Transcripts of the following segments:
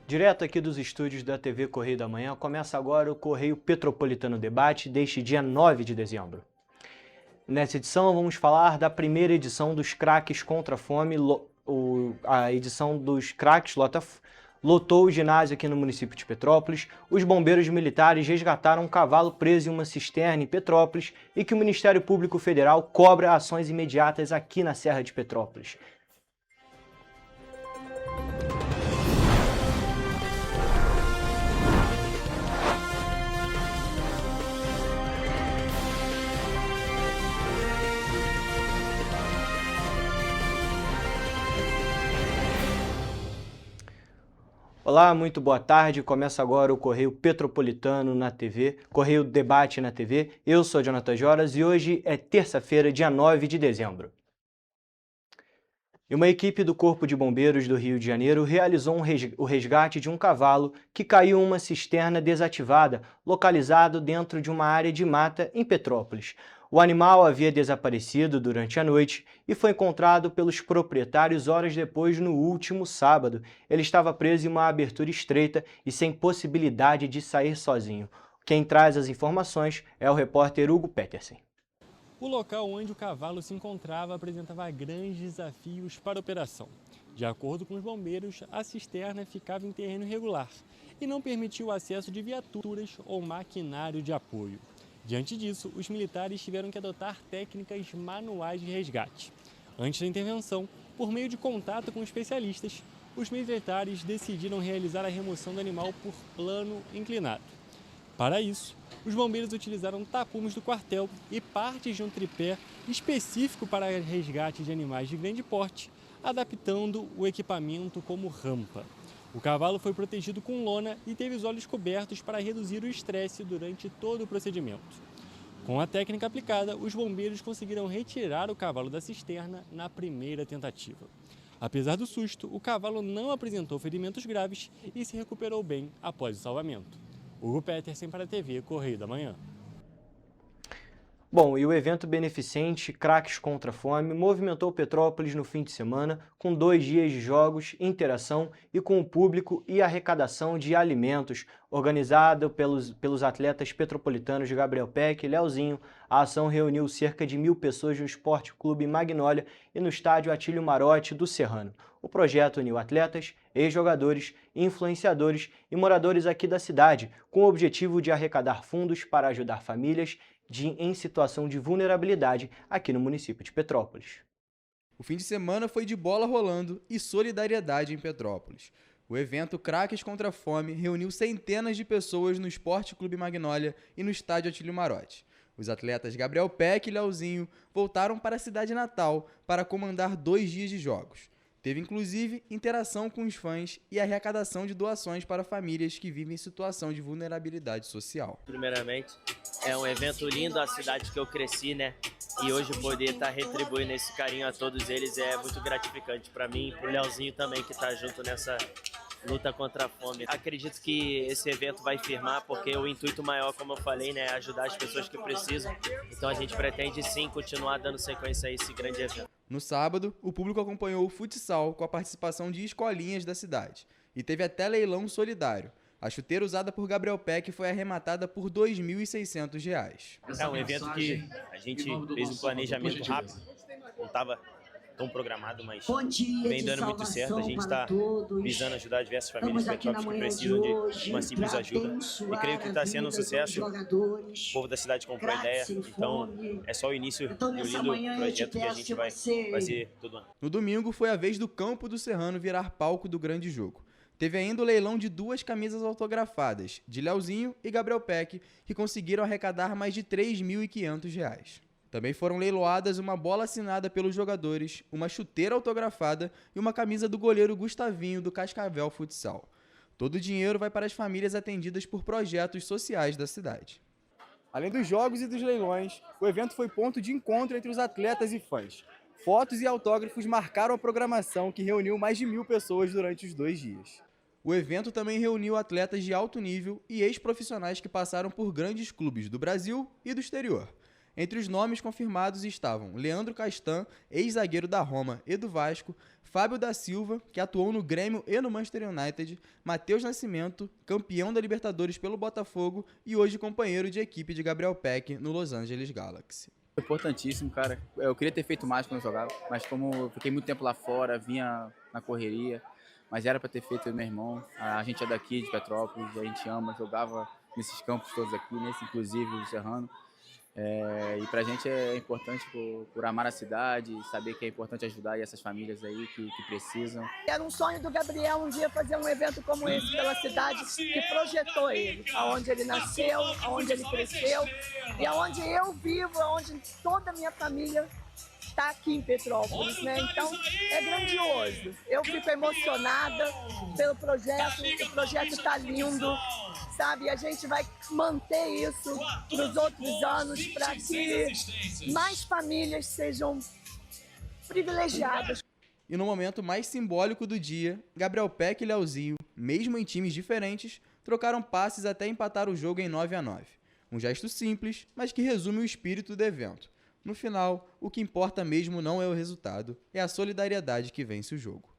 Direto aqui dos estúdios da TV Correio da Manhã, começa agora o Correio Petropolitano Debate deste dia 9 de dezembro. Nessa edição vamos falar da primeira edição dos Craques contra a Fome. A edição dos Craques lotou o ginásio aqui no município de Petrópolis. Os bombeiros militares resgataram um cavalo preso em uma cisterna em Petrópolis e que o Ministério Público Federal cobra ações imediatas aqui na Serra de Petrópolis. Olá, muito boa tarde. Começa agora o Correio Petropolitano na TV, Correio Debate na TV. Eu sou Jonathan Joras e hoje é terça-feira, dia 9 de dezembro. E uma equipe do Corpo de Bombeiros do Rio de Janeiro realizou o resgate de um cavalo que caiu em uma cisterna desativada, localizado dentro de uma área de mata em Petrópolis. O animal havia desaparecido durante a noite e foi encontrado pelos proprietários horas depois no último sábado. Ele estava preso em uma abertura estreita e sem possibilidade de sair sozinho. Quem traz as informações é o repórter Hugo Petersen. O local onde o cavalo se encontrava apresentava grandes desafios para a operação. De acordo com os bombeiros, a cisterna ficava em terreno irregular e não permitia o acesso de viaturas ou maquinário de apoio. Diante disso, os militares tiveram que adotar técnicas manuais de resgate. Antes da intervenção, por meio de contato com especialistas, os militares decidiram realizar a remoção do animal por plano inclinado. Para isso, os bombeiros utilizaram tapumes do quartel e partes de um tripé específico para resgate de animais de grande porte, adaptando o equipamento como rampa. O cavalo foi protegido com lona e teve os olhos cobertos para reduzir o estresse durante todo o procedimento. Com a técnica aplicada, os bombeiros conseguiram retirar o cavalo da cisterna na primeira tentativa. Apesar do susto, o cavalo não apresentou ferimentos graves e se recuperou bem após o salvamento. Hugo Petersen para a TV Correio da Manhã. Bom, e o evento beneficente Craques contra a Fome movimentou Petrópolis no fim de semana com 2 dias de jogos, interação e com o público e arrecadação de alimentos. Organizado pelos atletas petropolitanos Gabriel Peck e Leozinho, a ação reuniu cerca de 1.000 pessoas no Esporte Clube Magnólia e no estádio Atílio Marotti do Serrano. O projeto uniu atletas, ex-jogadores, influenciadores e moradores aqui da cidade, com o objetivo de arrecadar fundos para ajudar famílias em situação de vulnerabilidade aqui no município de Petrópolis. O fim de semana foi de bola rolando e solidariedade em Petrópolis. O evento Craques contra a Fome reuniu centenas de pessoas no Esporte Clube Magnólia e no estádio Atílio Marotti. Os atletas Gabriel Peck e Leozinho voltaram para a cidade natal para comandar 2 dias de jogos. Teve inclusive interação com os fãs e arrecadação de doações para famílias que vivem em situação de vulnerabilidade social. Primeiramente, é um evento lindo, a cidade que eu cresci, né? E hoje poder estar retribuindo esse carinho a todos eles é muito gratificante para mim e para o Leozinho também, que está junto nessa luta contra a fome. Acredito que esse evento vai firmar, porque o intuito maior, como eu falei, né, é ajudar as pessoas que precisam. Então a gente pretende sim continuar dando sequência a esse grande evento. No sábado, o público acompanhou o futsal com a participação de escolinhas da cidade. E teve até leilão solidário. A chuteira usada por Gabriel Peck foi arrematada por R$ 2.600. É um evento que a gente fez um planejamento rápido, não estava tão programado, mas vem dando muito certo. A gente está visando ajudar diversas famílias de Petrópolis que precisam de uma simples ajuda. E creio que está sendo um sucesso. O povo da cidade comprou a ideia, então é só o início de um lindo projeto que a gente vai fazer todo ano. No domingo foi a vez do Campo do Serrano virar palco do grande jogo. Teve ainda o leilão de 2 camisas autografadas, de Leozinho e Gabriel Peck, que conseguiram arrecadar mais de R$ 3.500. Também foram leiloadas uma bola assinada pelos jogadores, uma chuteira autografada e uma camisa do goleiro Gustavinho do Cascavel Futsal. Todo o dinheiro vai para as famílias atendidas por projetos sociais da cidade. Além dos jogos e dos leilões, o evento foi ponto de encontro entre os atletas e fãs. Fotos e autógrafos marcaram a programação, que reuniu mais de 1.000 pessoas durante os 2 dias. O evento também reuniu atletas de alto nível e ex-profissionais que passaram por grandes clubes do Brasil e do exterior. Entre os nomes confirmados estavam Leandro Castan, ex-zagueiro da Roma e do Vasco, Fábio da Silva, que atuou no Grêmio e no Manchester United, Matheus Nascimento, campeão da Libertadores pelo Botafogo e hoje companheiro de equipe de Gabriel Peck no Los Angeles Galaxy. Importantíssimo, cara. Eu queria ter feito mais quando eu jogava, mas como eu fiquei muito tempo lá fora, vinha na correria, mas era para ter feito eu e meu irmão. A gente é daqui, de Petrópolis, a gente ama, jogava nesses campos todos aqui, nesse inclusive o Serrano. E pra gente é importante por amar a cidade, saber que é importante ajudar essas famílias aí que precisam. Era um sonho do Gabriel um dia fazer um evento como esse pela cidade que projetou ele, aonde ele nasceu, aonde ele cresceu e aonde eu vivo, aonde toda a minha família está aqui em Petrópolis, né? Então é grandioso. Eu fico emocionada pelo projeto, o projeto está lindo. Sabe, a gente vai manter isso para os outros anos, para que mais famílias sejam privilegiadas. E no momento mais simbólico do dia, Gabriel Peck e Leozinho, mesmo em times diferentes, trocaram passes até empatar o jogo em 9-9. Um gesto simples, mas que resume o espírito do evento. No final, o que importa mesmo não é o resultado, é a solidariedade que vence o jogo.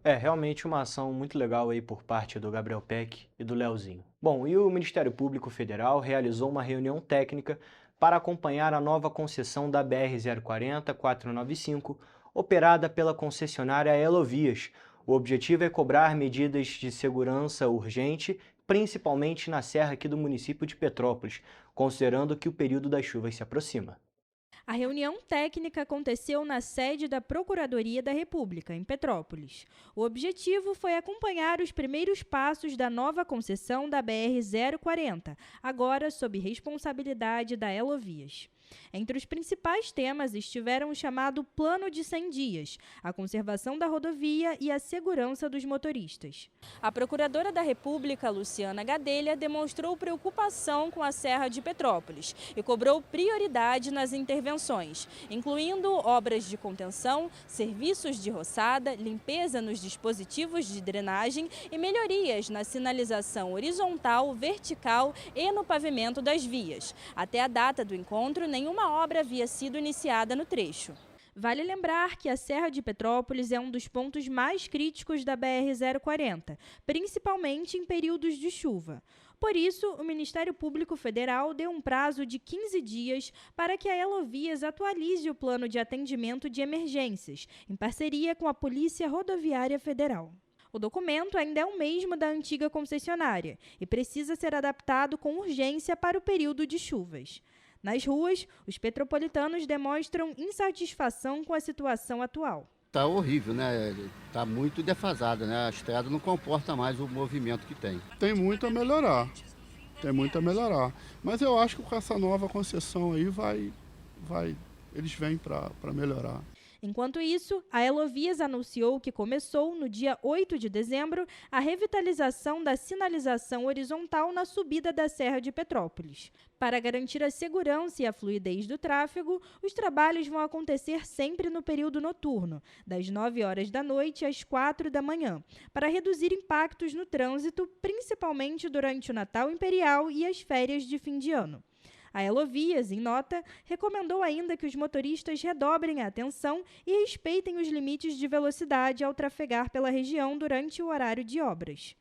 Realmente uma ação muito legal aí por parte do Gabriel Peck e do Leozinho. Bom, e o Ministério Público Federal realizou uma reunião técnica para acompanhar a nova concessão da BR-040-495, operada pela concessionária Elovias. O objetivo é cobrar medidas de segurança urgente, principalmente na serra aqui do município de Petrópolis, considerando que o período das chuvas se aproxima. A reunião técnica aconteceu na sede da Procuradoria da República, em Petrópolis. O objetivo foi acompanhar os primeiros passos da nova concessão da BR-040, agora sob responsabilidade da Elovias. Entre os principais temas estiveram o chamado Plano de 100 dias, a conservação da rodovia e a segurança dos motoristas. A Procuradora da República, Luciana Gadelha, demonstrou preocupação com a Serra de Petrópolis e cobrou prioridade nas intervenções, incluindo obras de contenção, serviços de roçada, limpeza nos dispositivos de drenagem e melhorias na sinalização horizontal, vertical e no pavimento das vias. Até a data do encontro, nenhuma obra havia sido iniciada no trecho. Vale lembrar que a Serra de Petrópolis é um dos pontos mais críticos da BR-040, principalmente em períodos de chuva. Por isso, o Ministério Público Federal deu um prazo de 15 dias para que a Elovias atualize o plano de atendimento de emergências, em parceria com a Polícia Rodoviária Federal. O documento ainda é o mesmo da antiga concessionária e precisa ser adaptado com urgência para o período de chuvas. Nas ruas, os petropolitanos demonstram insatisfação com a situação atual. Está horrível, né? Está muito defasada, né? A estrada não comporta mais o movimento que tem. Tem muito a melhorar, Mas eu acho que com essa nova concessão aí eles vêm para melhorar. Enquanto isso, a Elovias anunciou que começou, no dia 8 de dezembro, a revitalização da sinalização horizontal na subida da Serra de Petrópolis. Para garantir a segurança e a fluidez do tráfego, os trabalhos vão acontecer sempre no período noturno, das 9 horas da noite às 4 da manhã, para reduzir impactos no trânsito, principalmente durante o Natal Imperial e as férias de fim de ano. A Elovias, em nota, recomendou ainda que os motoristas redobrem a atenção e respeitem os limites de velocidade ao trafegar pela região durante o horário de obras.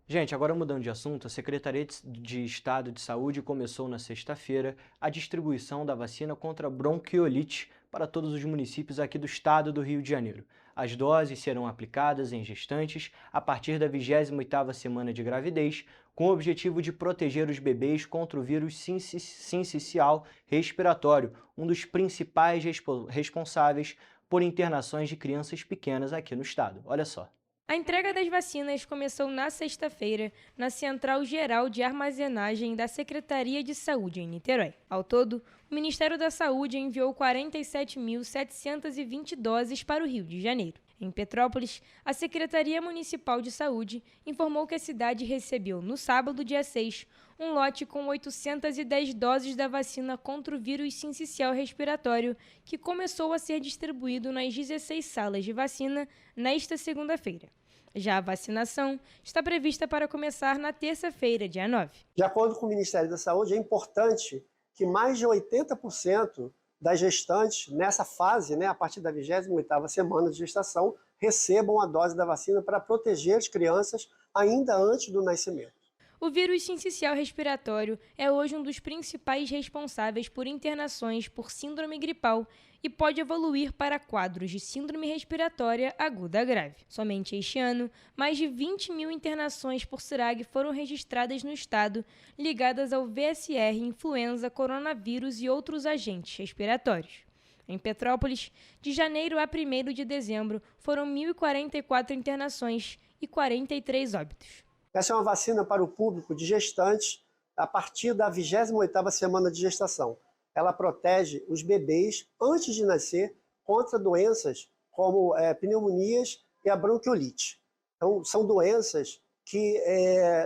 Gente, agora mudando de assunto, a Secretaria de Estado de Saúde começou na sexta-feira a distribuição da vacina contra bronquiolite para todos os municípios aqui do estado do Rio de Janeiro. As doses serão aplicadas em gestantes a partir da 28ª semana de gravidez, com o objetivo de proteger os bebês contra o vírus sincicial respiratório, um dos principais responsáveis por internações de crianças pequenas aqui no estado. Olha só. A entrega das vacinas começou na sexta-feira na Central Geral de Armazenagem da Secretaria de Saúde, em Niterói. Ao todo, o Ministério da Saúde enviou 47.720 doses para o Rio de Janeiro. Em Petrópolis, a Secretaria Municipal de Saúde informou que a cidade recebeu, no sábado, dia 6, um lote com 810 doses da vacina contra o vírus sincicial respiratório, que começou a ser distribuído nas 16 salas de vacina nesta segunda-feira. Já a vacinação está prevista para começar na terça-feira, dia 9. De acordo com o Ministério da Saúde, é importante que mais de 80% das gestantes nessa fase, a partir da 28ª semana de gestação, recebam a dose da vacina para proteger as crianças ainda antes do nascimento. O vírus sincicial respiratório é hoje um dos principais responsáveis por internações por síndrome gripal e pode evoluir para quadros de síndrome respiratória aguda grave. Somente este ano, mais de 20 mil internações por SIRAG foram registradas no estado, ligadas ao VSR, influenza, coronavírus e outros agentes respiratórios. Em Petrópolis, de janeiro a 1º de dezembro, foram 1.044 internações e 43 óbitos. Essa é uma vacina para o público de gestantes a partir da 28ª semana de gestação. Ela protege os bebês antes de nascer contra doenças como pneumonias e a bronquiolite. Então, são doenças que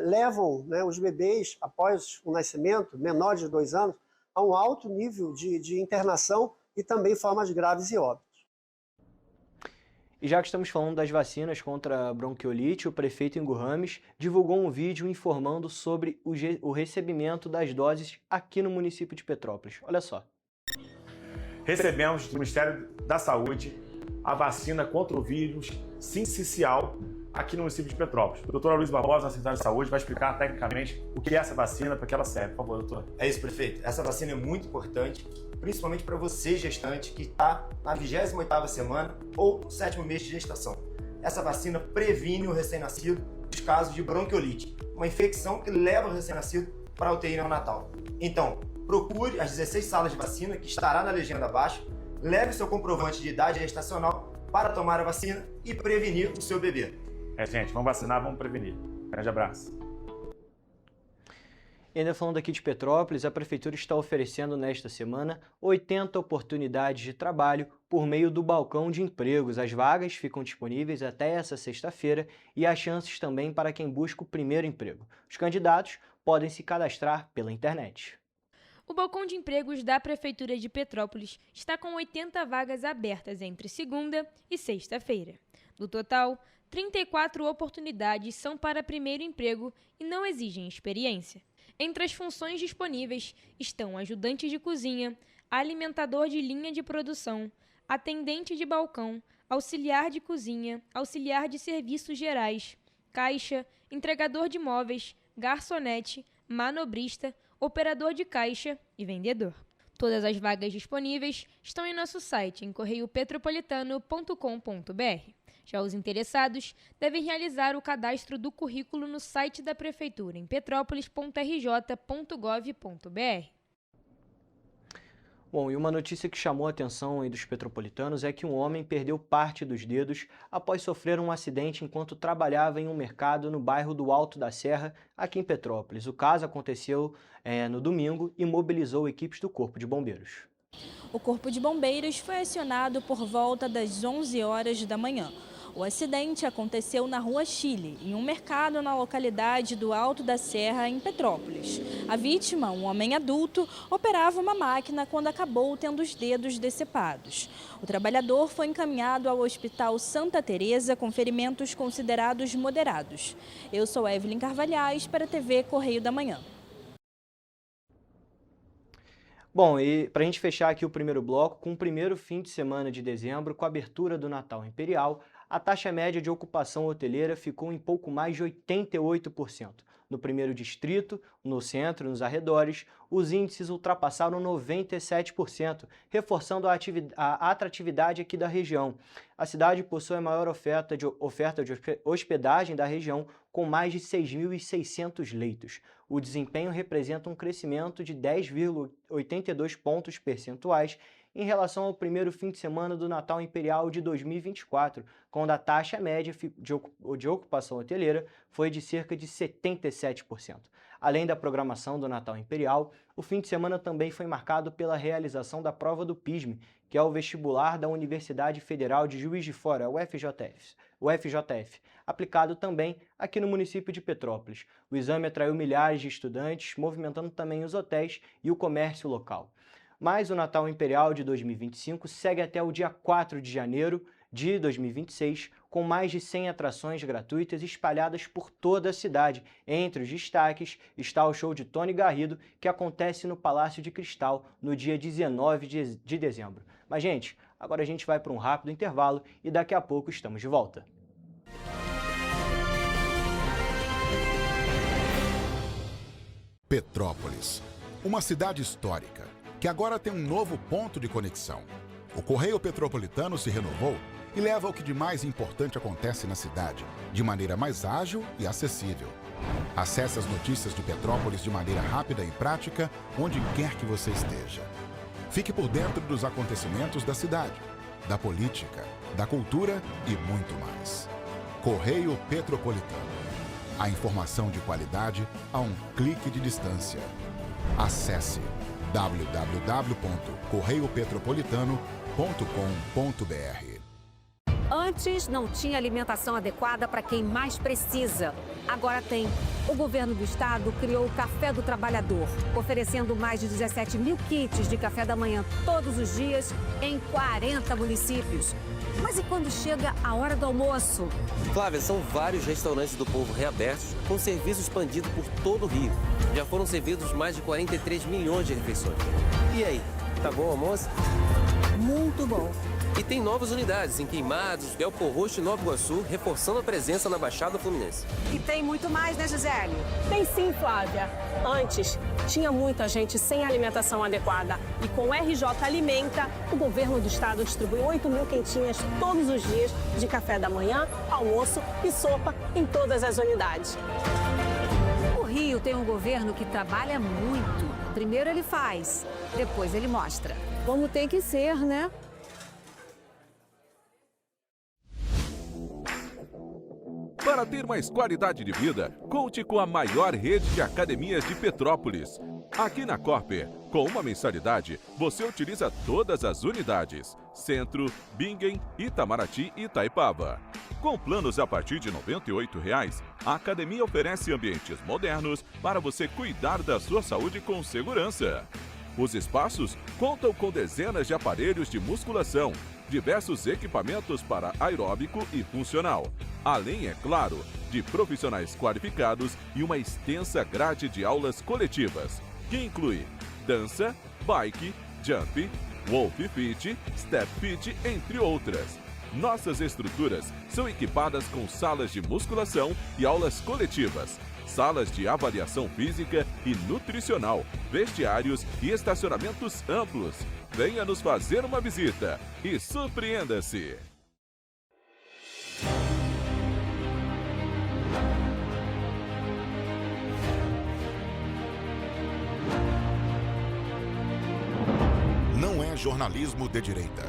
levam os bebês, após o nascimento, menores de 2 anos, a um alto nível de internação e também formas graves e óbitos. E já que estamos falando das vacinas contra a bronquiolite, o prefeito Ingo Rames divulgou um vídeo informando sobre o recebimento das doses aqui no município de Petrópolis. Olha só. Recebemos do Ministério da Saúde a vacina contra o vírus sincicial aqui no município de Petrópolis. A doutora Luiz Barbosa, da Secretaria de Saúde, vai explicar tecnicamente o que é essa vacina, para que ela serve. Por favor, doutor. É isso, prefeito. Essa vacina é muito importante, principalmente para você, gestante, que está na 28ª semana ou no 7º mês de gestação. Essa vacina previne o recém-nascido dos casos de bronquiolite, uma infecção que leva o recém-nascido para a UTI neonatal. Então, procure as 16 salas de vacina, que estará na legenda abaixo, leve seu comprovante de idade gestacional para tomar a vacina e prevenir o seu bebê. Gente, vamos vacinar, vamos prevenir. Grande abraço. E ainda falando aqui de Petrópolis, a Prefeitura está oferecendo nesta semana 80 oportunidades de trabalho por meio do balcão de empregos. As vagas ficam disponíveis até essa sexta-feira e há chances também para quem busca o primeiro emprego. Os candidatos podem se cadastrar pela internet. O balcão de empregos da Prefeitura de Petrópolis está com 80 vagas abertas entre segunda e sexta-feira. Do total, 34 oportunidades são para primeiro emprego e não exigem experiência. Entre as funções disponíveis estão ajudante de cozinha, alimentador de linha de produção, atendente de balcão, auxiliar de cozinha, auxiliar de serviços gerais, caixa, entregador de móveis, garçonete, manobrista, operador de caixa e vendedor. Todas as vagas disponíveis estão em nosso site em correiopetropolitano.com.br. Já os interessados devem realizar o cadastro do currículo no site da Prefeitura em petrópolis.rj.gov.br. Bom, e uma notícia que chamou a atenção aí dos petropolitanos é que um homem perdeu parte dos dedos após sofrer um acidente enquanto trabalhava em um mercado no bairro do Alto da Serra, aqui em Petrópolis. O caso aconteceu no domingo e mobilizou equipes do Corpo de Bombeiros. O Corpo de Bombeiros foi acionado por volta das 11 horas da manhã. O acidente aconteceu na Rua Chile, em um mercado na localidade do Alto da Serra, em Petrópolis. A vítima, um homem adulto, operava uma máquina quando acabou tendo os dedos decepados. O trabalhador foi encaminhado ao Hospital Santa Teresa com ferimentos considerados moderados. Eu sou Evelyn Carvalhais para a TV Correio da Manhã. Bom, e para a gente fechar aqui o primeiro bloco, com o primeiro fim de semana de dezembro, com a abertura do Natal Imperial, a taxa média de ocupação hoteleira ficou em pouco mais de 88%. No primeiro distrito, no centro e nos arredores, os índices ultrapassaram 97%, reforçando a atratividade aqui da região. A cidade possui a maior oferta de hospedagem da região, com mais de 6.600 leitos. O desempenho representa um crescimento de 10,82 pontos percentuais em relação ao primeiro fim de semana do Natal Imperial de 2024, quando a taxa média de ocupação hoteleira foi de cerca de 77%. Além da programação do Natal Imperial, o fim de semana também foi marcado pela realização da prova do PISM, que é o vestibular da Universidade Federal de Juiz de Fora, o FJF, aplicado também aqui no município de Petrópolis. O exame atraiu milhares de estudantes, movimentando também os hotéis e o comércio local. Mas o Natal Imperial de 2025 segue até o dia 4 de janeiro de 2026, com mais de 100 atrações gratuitas espalhadas por toda a cidade. Entre os destaques está o show de Tony Garrido, que acontece no Palácio de Cristal no dia 19 de dezembro. Mas, gente, agora a gente vai para um rápido intervalo e daqui a pouco estamos de volta. Petrópolis, uma cidade histórica, que agora tem um novo ponto de conexão. O Correio Petropolitano se renovou e leva o que de mais importante acontece na cidade, de maneira mais ágil e acessível. Acesse as notícias de Petrópolis de maneira rápida e prática, onde quer que você esteja. Fique por dentro dos acontecimentos da cidade, da política, da cultura e muito mais. Correio Petropolitano. A informação de qualidade a um clique de distância. Acesse www.correiopetropolitano.com.br. Antes não tinha alimentação adequada para quem mais precisa. Agora tem. O governo do estado criou o Café do Trabalhador, oferecendo mais de 17 mil kits de café da manhã todos os dias em 40 municípios. Mas e quando chega a hora do almoço? Flávia, são vários restaurantes do povo reabertos com serviço expandido por todo o Rio. Já foram servidos mais de 43 milhões de refeições. E aí, tá bom o almoço? Muito bom. E tem novas unidades em Queimados, Belfor Roxo e Nova Iguaçu, reforçando a presença na Baixada Fluminense. E tem muito mais, né, Gisele? Tem sim, Flávia. Antes, tinha muita gente sem alimentação adequada. E com o RJ Alimenta, o governo do estado distribui 8 mil quentinhas todos os dias de café da manhã, almoço e sopa em todas as unidades. O Rio tem um governo que trabalha muito. Primeiro ele faz, depois ele mostra. Como tem que ser, né? Para ter mais qualidade de vida, conte com a maior rede de academias de Petrópolis. Aqui na Corper, com uma mensalidade, você utiliza todas as unidades: Centro, Bingen, Itamaraty e Itaipava. Com planos a partir de R$ 98,00, a academia oferece ambientes modernos para você cuidar da sua saúde com segurança. Os espaços contam com dezenas de aparelhos de musculação, diversos equipamentos para aeróbico e funcional, além, é claro, de profissionais qualificados e uma extensa grade de aulas coletivas, que inclui dança, bike, jump, wolf fit, step fit, entre outras. Nossas estruturas são equipadas com salas de musculação e aulas coletivas, salas de avaliação física e nutricional, vestiários e estacionamentos amplos. Venha nos fazer uma visita e surpreenda-se! Não é jornalismo de direita,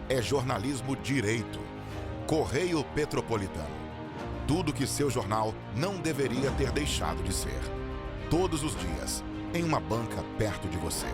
é jornalismo direito. Correio Petropolitano. Tudo que seu jornal não deveria ter deixado de ser. Todos os dias, em uma banca perto de você.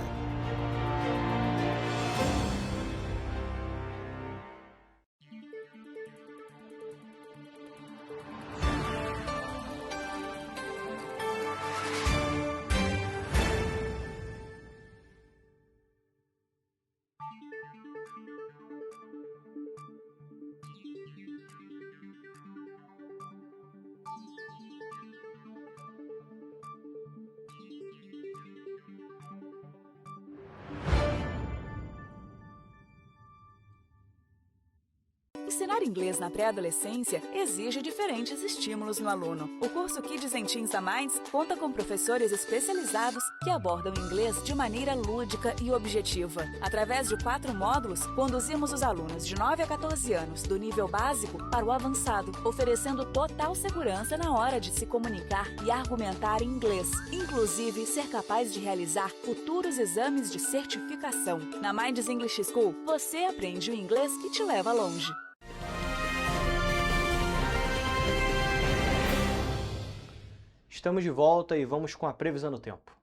Ensinar inglês na pré-adolescência exige diferentes estímulos no aluno. O curso Kids and Teens a Mais conta com professores especializados que abordam inglês de maneira lúdica e objetiva. Através de 4 módulos, conduzimos os alunos de 9 a 14 anos do nível básico para o avançado, oferecendo total segurança na hora de se comunicar e argumentar em inglês, inclusive ser capaz de realizar futuros exames de certificação. Na Minds English School, você aprende o inglês que te leva longe. Estamos de volta e vamos com a previsão do tempo.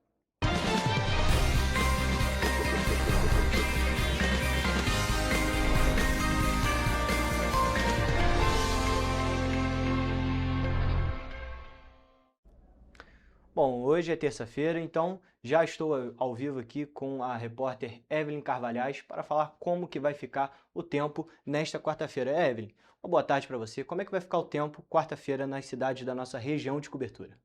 Bom, hoje é terça-feira, então já estou ao vivo aqui com a repórter Evelyn Carvalhais para falar como que vai ficar o tempo nesta quarta-feira. Evelyn, uma boa tarde para você. Como é que vai ficar o tempo quarta-feira nas cidades da nossa região de cobertura?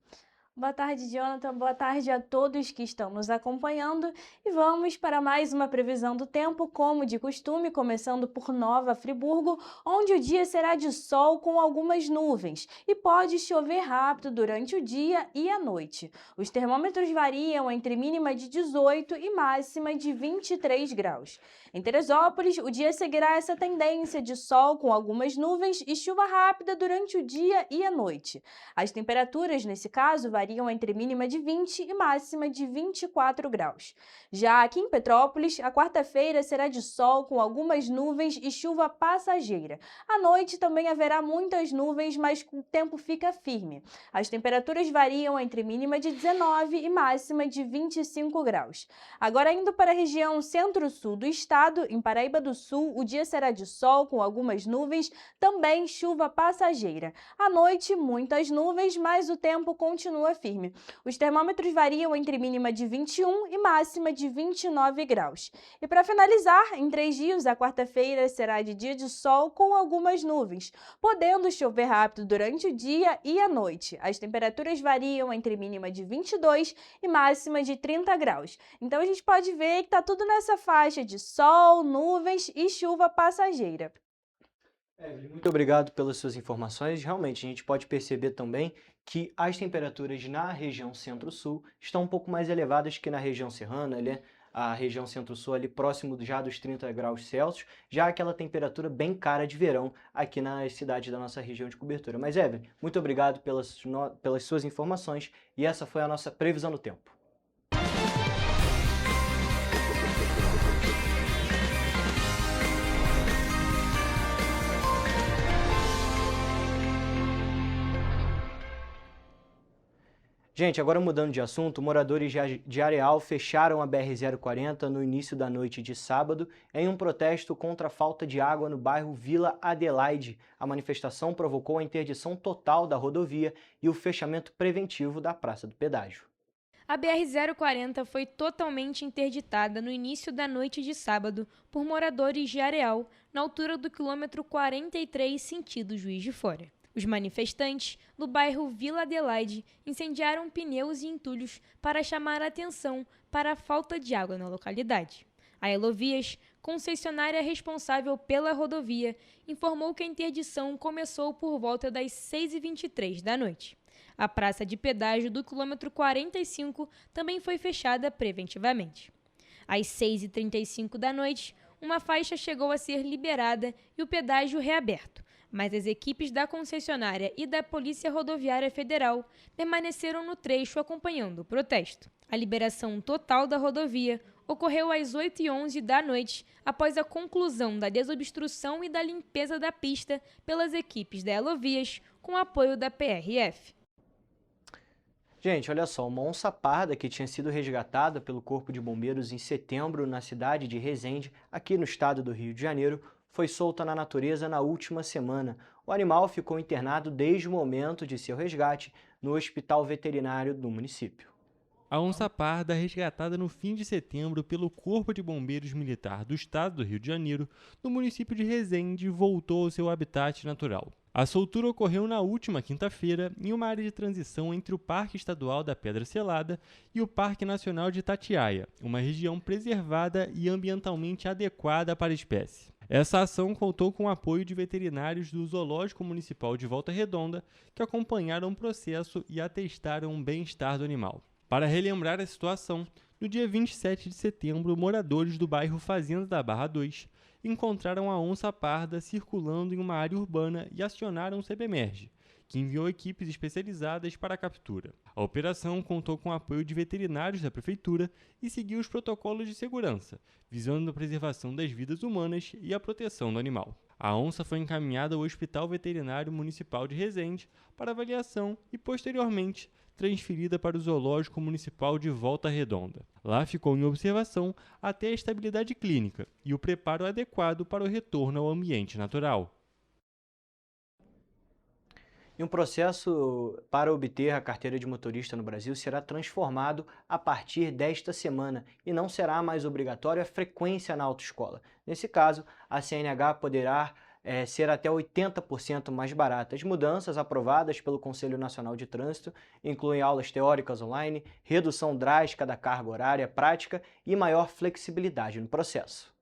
Boa tarde, Jonathan. Boa tarde a todos que estão nos acompanhando. E vamos para mais uma previsão do tempo, como de costume, começando por Nova Friburgo, onde o dia será de sol com algumas nuvens e pode chover rápido durante o dia e a noite. Os termômetros variam entre mínima de 18 e máxima de 23 graus. Em Teresópolis, o dia seguirá essa tendência de sol com algumas nuvens e chuva rápida durante o dia e a noite. As temperaturas, nesse caso, variam entre mínima de 20 e máxima de 24 graus. Já aqui em Petrópolis, a quarta-feira será de sol com algumas nuvens e chuva passageira. À noite também haverá muitas nuvens, mas o tempo fica firme. As temperaturas variam entre mínima de 19 e máxima de 25 graus. Agora, indo para a região centro-sul do estado, em Paraíba do Sul, o dia será de sol com algumas nuvens, também chuva passageira. À noite, muitas nuvens, mas o tempo continua firme. Os termômetros variam entre mínima de 21 e máxima de 29 graus. E para finalizar, em 3 dias, a quarta-feira será de dia de sol com algumas nuvens, podendo chover rápido durante o dia e a noite. As temperaturas variam entre mínima de 22 e máxima de 30 graus. Então a gente pode ver que está tudo nessa faixa de sol, nuvens e chuva passageira. Muito obrigado pelas suas informações. Realmente, a gente pode perceber também que as temperaturas na região centro-sul estão um pouco mais elevadas que na região serrana, a região centro-sul ali próximo já dos 30 graus Celsius, já aquela temperatura bem cara de verão aqui nas cidades da nossa região de cobertura. Mas, Evelyn, muito obrigado pelas suas informações e essa foi a nossa previsão do tempo. Gente, agora mudando de assunto, moradores de Areal fecharam a BR-040 no início da noite de sábado em um protesto contra a falta de água no bairro Vila Adelaide. A manifestação provocou a interdição total da rodovia e o fechamento preventivo da Praça do Pedágio. A BR-040 foi totalmente interditada no início da noite de sábado por moradores de Areal, na altura do quilômetro 43, sentido Juiz de Fora. Os manifestantes, do bairro Vila Adelaide, incendiaram pneus e entulhos para chamar a atenção para a falta de água na localidade. A Elovias, concessionária responsável pela rodovia, informou que a interdição começou por volta das 6h23 da noite. A praça de pedágio do quilômetro 45 também foi fechada preventivamente. Às 6h35 da noite, uma faixa chegou a ser liberada e o pedágio reaberto, mas as equipes da concessionária e da Polícia Rodoviária Federal permaneceram no trecho acompanhando o protesto. A liberação total da rodovia ocorreu às 8h11 da noite, após a conclusão da desobstrução e da limpeza da pista pelas equipes da Elovias, com apoio da PRF. Gente, olha só, uma onça parda que tinha sido resgatada pelo Corpo de Bombeiros em setembro na cidade de Resende, aqui no estado do Rio de Janeiro, foi solta na natureza na última semana. O animal ficou internado desde o momento de seu resgate no hospital veterinário do município. A onça parda, resgatada no fim de setembro pelo Corpo de Bombeiros Militar do estado do Rio de Janeiro, no município de Resende, voltou ao seu habitat natural. A soltura ocorreu na última quinta-feira em uma área de transição entre o Parque Estadual da Pedra Selada e o Parque Nacional de Itatiaia, uma região preservada e ambientalmente adequada para a espécie. Essa ação contou com o apoio de veterinários do Zoológico Municipal de Volta Redonda, que acompanharam o processo e atestaram o bem-estar do animal. Para relembrar a situação, no dia 27 de setembro, moradores do bairro Fazenda da Barra 2 encontraram a onça parda circulando em uma área urbana e acionaram o CEPEMERGE, que enviou equipes especializadas para a captura. A operação contou com o apoio de veterinários da prefeitura e seguiu os protocolos de segurança, visando a preservação das vidas humanas e a proteção do animal. A onça foi encaminhada ao Hospital Veterinário Municipal de Resende para avaliação e, posteriormente, transferida para o Zoológico Municipal de Volta Redonda. Lá ficou em observação até a estabilidade clínica e o preparo adequado para o retorno ao ambiente natural. E um processo para obter a carteira de motorista no Brasil será transformado a partir desta semana e não será mais obrigatório a frequência na autoescola. Nesse caso, a CNH poderá ser até 80% mais barata. As mudanças aprovadas pelo Conselho Nacional de Trânsito incluem aulas teóricas online, redução drástica da carga horária prática e maior flexibilidade no processo.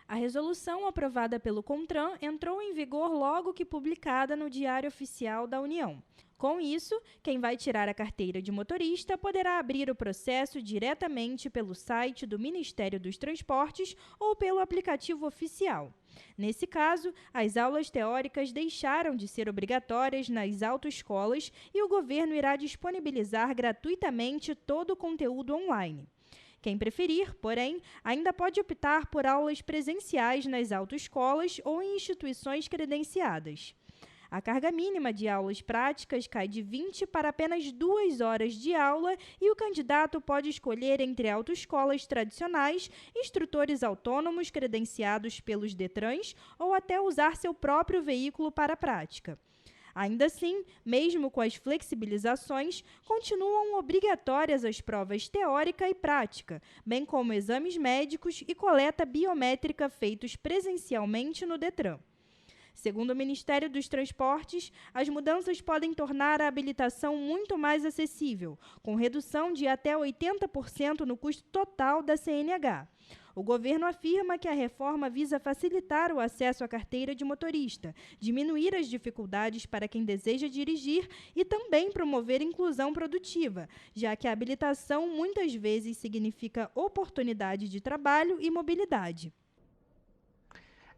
A resolução aprovada pelo CONTRAN entrou em vigor logo que publicada no Diário Oficial da União. Com isso, quem vai tirar a carteira de motorista poderá abrir o processo diretamente pelo site do Ministério dos Transportes ou pelo aplicativo oficial. Nesse caso, as aulas teóricas deixaram de ser obrigatórias nas autoescolas e o governo irá disponibilizar gratuitamente todo o conteúdo online. Quem preferir, porém, ainda pode optar por aulas presenciais nas autoescolas ou em instituições credenciadas. A carga mínima de aulas práticas cai de 20 para apenas 2 horas de aula e o candidato pode escolher entre autoescolas tradicionais, instrutores autônomos credenciados pelos DETRANs ou até usar seu próprio veículo para a prática. Ainda assim, mesmo com as flexibilizações, continuam obrigatórias as provas teórica e prática, bem como exames médicos e coleta biométrica feitos presencialmente no DETRAN. Segundo o Ministério dos Transportes, as mudanças podem tornar a habilitação muito mais acessível, com redução de até 80% no custo total da CNH. O governo afirma que a reforma visa facilitar o acesso à carteira de motorista, diminuir as dificuldades para quem deseja dirigir e também promover inclusão produtiva, já que a habilitação muitas vezes significa oportunidade de trabalho e mobilidade.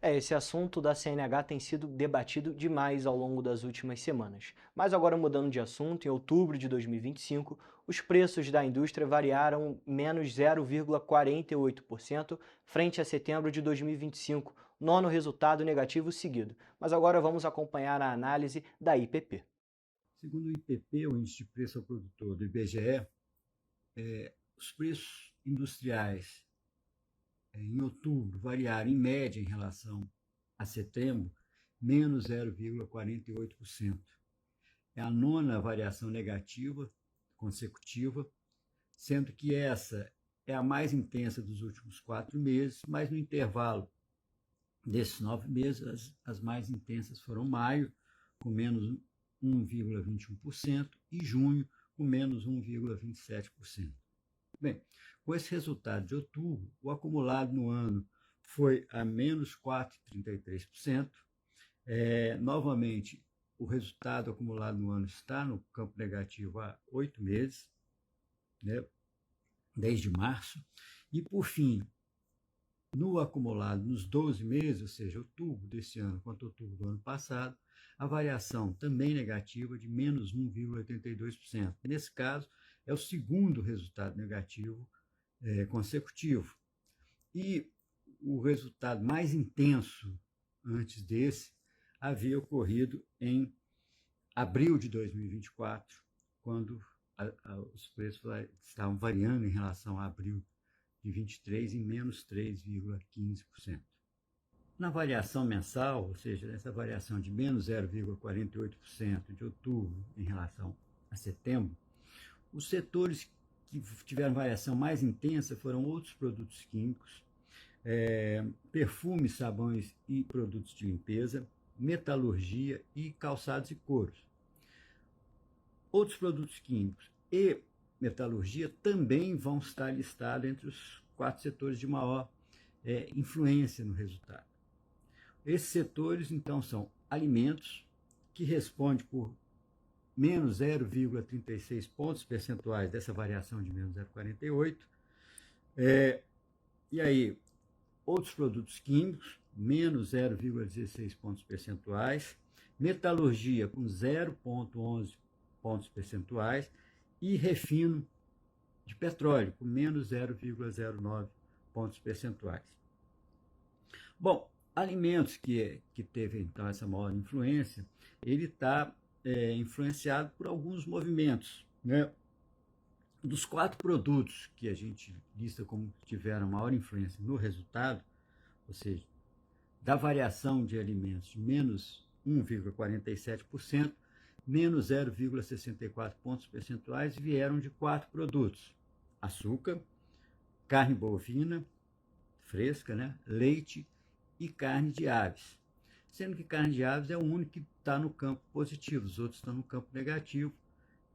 Esse assunto da CNH tem sido debatido demais ao longo das últimas semanas. Mas agora, mudando de assunto, em outubro de 2025, os preços da indústria variaram menos 0,48% frente a setembro de 2025, nono resultado negativo seguido. Mas agora vamos acompanhar a análise da IPP. Segundo o IPP, o Índice de Preço ao Produtor do IBGE, os preços industriais em outubro variaram, em média, em relação a setembro, menos 0,48%. É a nona variação negativa consecutiva, sendo que essa é a mais intensa dos últimos 4 meses, mas no intervalo desses 9 meses, as mais intensas foram maio, com menos 1,21%, e junho, com menos 1,27%. Bem, com esse resultado de outubro, o acumulado no ano foi a menos 4,33%. Novamente, o resultado acumulado no ano está no campo negativo há 8 meses, né, desde março. E, por fim, no acumulado nos 12 meses, ou seja, outubro desse ano quanto outubro do ano passado, a variação também negativa de menos 1,82%. Nesse caso, é o segundo resultado negativo consecutivo. E o resultado mais intenso antes desse havia ocorrido em abril de 2024, quando os preços estavam variando em relação a abril de 23 em menos 3,15%. Na variação mensal, ou seja, nessa variação de menos 0,48% de outubro em relação a setembro, os setores que tiveram variação mais intensa foram outros produtos químicos, perfumes, sabões e produtos de limpeza, metalurgia e calçados e couros. Outros produtos químicos e metalurgia também vão estar listados entre os 4 setores de maior influência no resultado. Esses setores, então, são alimentos, que responde por menos 0,36 pontos percentuais dessa variação de menos 0,48. E aí, outros produtos químicos, menos 0,16 pontos percentuais. metalurgia com 0,11 pontos percentuais e refino de petróleo com menos 0,09 pontos percentuais. Bom, alimentos que teve então essa maior influência, ele está influenciado por alguns movimentos, né? Dos 4 produtos que a gente lista como tiveram maior influência no resultado, ou seja, da variação de alimentos de menos 1,47%, menos 0,64 pontos percentuais vieram de 4 produtos: açúcar, carne bovina fresca, né? Leite e carne de aves. Sendo que carne de aves é o único que está no campo positivo, os outros estão no campo negativo,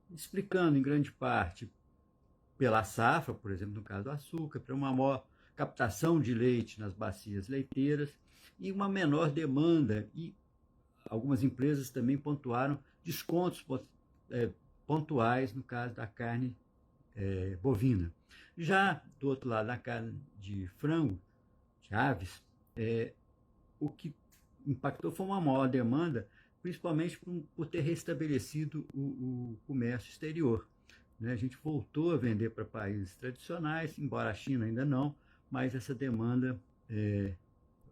explicando em grande parte pela safra, por exemplo, no caso do açúcar, para uma maior captação de leite nas bacias leiteiras e uma menor demanda, e algumas empresas também pontuaram descontos pontuais no caso da carne bovina. Já do outro lado, da carne de frango, de aves, o que impactou foi uma maior demanda, principalmente por ter restabelecido o comércio exterior. A gente voltou a vender para países tradicionais, embora a China ainda não, mas essa demanda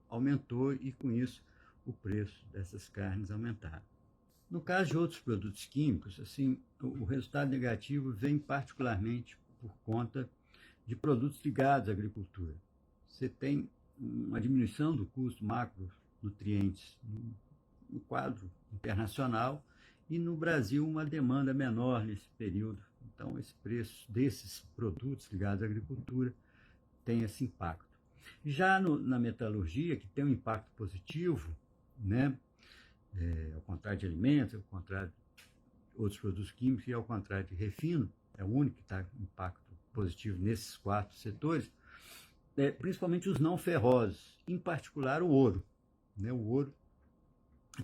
aumentou e, com isso, o preço dessas carnes aumentaram. No caso de outros produtos químicos, assim, o resultado negativo vem particularmente por conta de produtos ligados à agricultura. Você tem uma diminuição do custo macronutrientes no quadro internacional e no Brasil uma demanda menor nesse período. Então, esse preço desses produtos ligados à agricultura tem esse impacto. Já na metalurgia, que tem um impacto positivo, né? Ao contrário de alimentos, ao contrário de outros produtos químicos e ao contrário de refino, é o único que está com impacto positivo nesses 4 setores, principalmente os não ferrosos, em particular o ouro. O ouro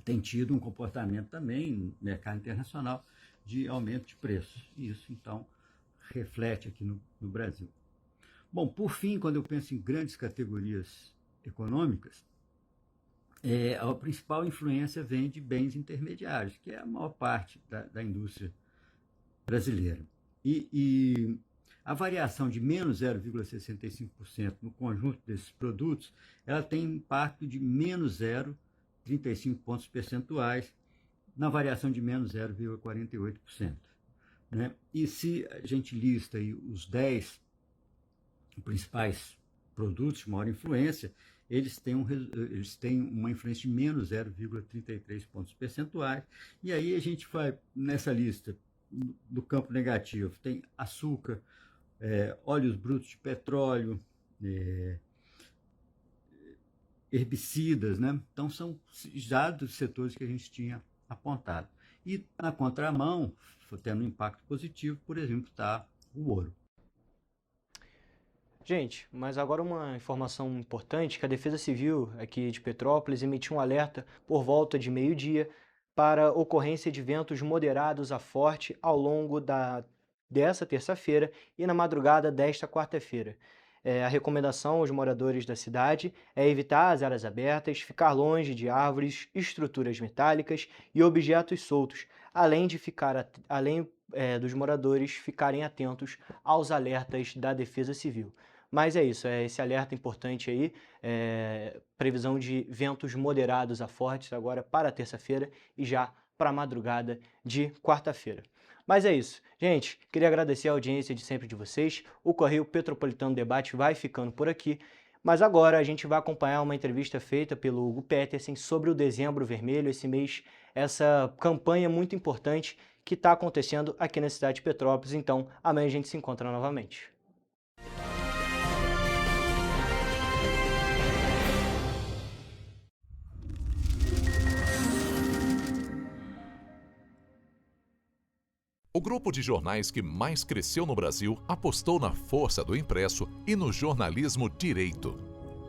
tem tido um comportamento também no mercado internacional de aumento de preços. E isso, então, reflete aqui no Brasil. Bom, por fim, quando eu penso em grandes categorias econômicas, a principal influência vem de bens intermediários, que é a maior parte da indústria brasileira. E a variação de menos 0,65% no conjunto desses produtos, ela tem impacto de menos 0,35 pontos percentuais na variação de menos 0,48%. Né? E se a gente lista aí os 10 principais produtos de maior influência, eles têm uma influência de menos 0,33 pontos percentuais. E aí a gente vai, nessa lista do campo negativo, tem açúcar, óleos brutos de petróleo, herbicidas, né? Então são já dos setores que a gente tinha apontado. E na contramão, tendo um impacto positivo, por exemplo, está o ouro. Gente, mas agora uma informação importante, que a Defesa Civil aqui de Petrópolis emitiu um alerta por volta de meio-dia para ocorrência de ventos moderados a forte ao longo dessa terça-feira e na madrugada desta quarta-feira. A recomendação aos moradores da cidade é evitar as áreas abertas, ficar longe de árvores, estruturas metálicas e objetos soltos, além dos moradores ficarem atentos aos alertas da Defesa Civil. Mas é isso, esse alerta importante aí, previsão de ventos moderados a fortes agora para terça-feira e já para a madrugada de quarta-feira. Mas é isso. Gente, queria agradecer a audiência de sempre de vocês. O Correio Petropolitano Debate vai ficando por aqui. Mas agora a gente vai acompanhar uma entrevista feita pelo Hugo Petersen sobre o Dezembro Vermelho, esse mês, essa campanha muito importante que está acontecendo aqui na cidade de Petrópolis. Então, amanhã a gente se encontra novamente. O grupo de jornais que mais cresceu no Brasil apostou na força do impresso e no jornalismo direito.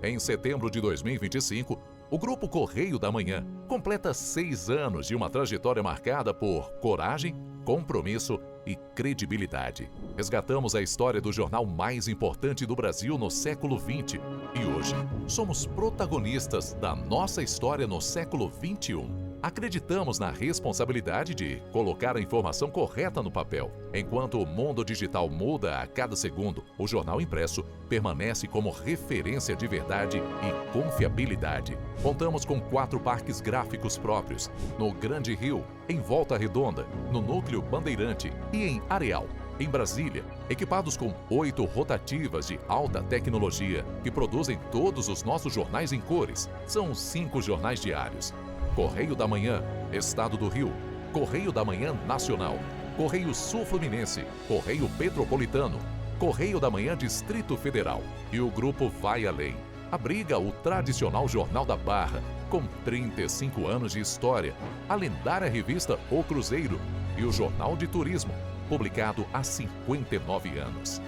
Em setembro de 2025, o Grupo Correio da Manhã completa 6 anos de uma trajetória marcada por coragem, compromisso e credibilidade. Resgatamos a história do jornal mais importante do Brasil no século XX e hoje somos protagonistas da nossa história no século XXI. Acreditamos na responsabilidade de colocar a informação correta no papel. Enquanto o mundo digital muda a cada segundo, o jornal impresso permanece como referência de verdade e confiabilidade. Contamos com 4 parques gráficos próprios, no Grande Rio, em Volta Redonda, no Núcleo Bandeirante e em Areal, em Brasília, equipados com 8 rotativas de alta tecnologia que produzem todos os nossos jornais em cores. São 5 jornais diários. Correio da Manhã, Estado do Rio, Correio da Manhã Nacional, Correio Sul-Fluminense, Correio Petropolitano, Correio da Manhã Distrito Federal. E o grupo vai além. Abriga o tradicional Jornal da Barra, com 35 anos de história, a lendária revista O Cruzeiro e o Jornal de Turismo, publicado há 59 anos.